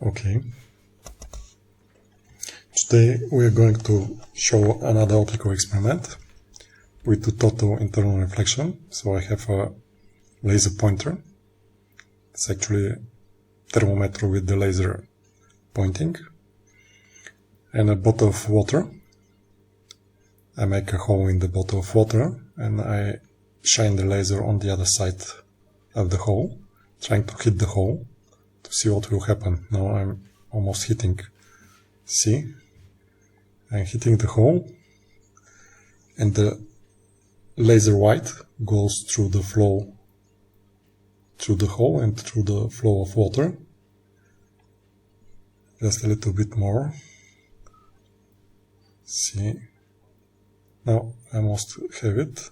Okay. Today we are going to show another optical experiment with the total internal reflection. So I have a laser pointer. It's actually a thermometer with the laser pointing. And a bottle of water. I make a hole in the bottle of water and I shine the laser on the other side of the hole, trying to hit the hole to see what will happen. Now I'm almost hitting. See? I'm hitting the hole and the laser light goes through the flow, through the hole and through the flow of water. Just a little bit more. See? Now I almost have it.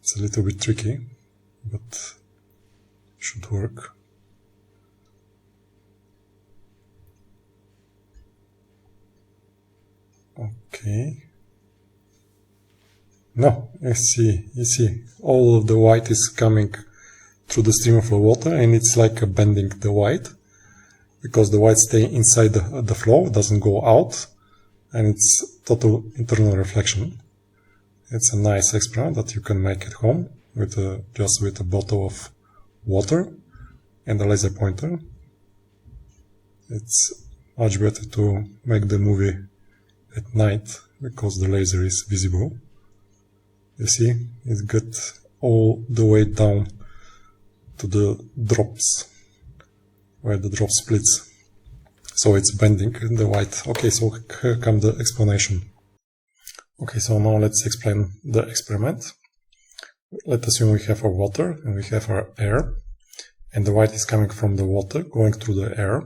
It's a little bit tricky, but should work. Okay. No, you see, all of the white is coming through the stream of the water, and it's like bending the white, because the white stay inside the flow, doesn't go out, and it's total internal reflection. It's a nice experiment that you can make at home with just with a bottle of water and a laser pointer. It's much better to make the movie at night because the laser is visible. You see, it got all the way down to the drops, where the drop splits. So it's bending the white. Okay, so here comes the explanation. Okay, so now let's explain the experiment. Let's assume we have our water and we have our air, and the white is coming from the water, going through the air,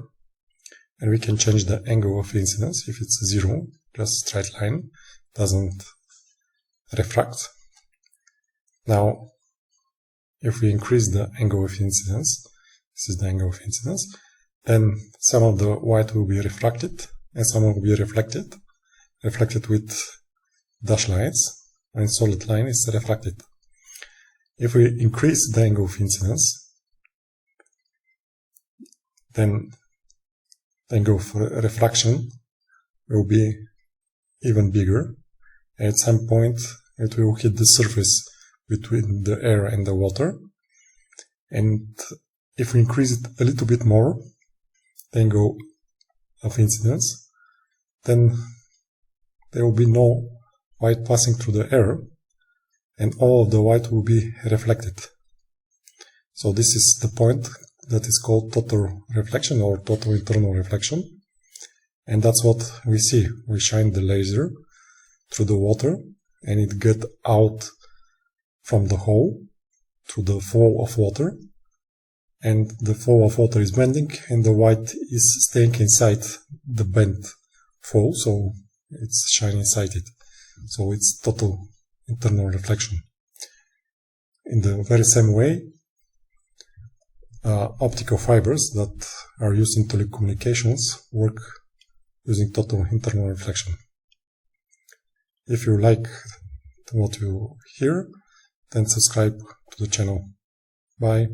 and we can change the angle of incidence. If it's 0, just straight line, doesn't refract. Now, if we increase the angle of incidence, this is the angle of incidence, then some of the white will be refracted and some will be reflected with dashed lines, and solid line is refracted. If we increase the angle of incidence, then the angle of refraction will be even bigger. At some point it will hit the surface between the air and the water, and if we increase it a little bit more, the angle of incidence, then there will be no white passing through the air, and all of the white will be reflected. So this is the point that is called total reflection or total internal reflection, and that's what we see. We shine the laser through the water and it gets out from the hole to the flow of water, and the flow of water is bending and the white is staying inside the bent flow, so it's shining inside it. So it's total internal reflection. In the very same way, optical fibers that are used in telecommunications work using total internal reflection. If you like what you hear, then subscribe to the channel. Bye.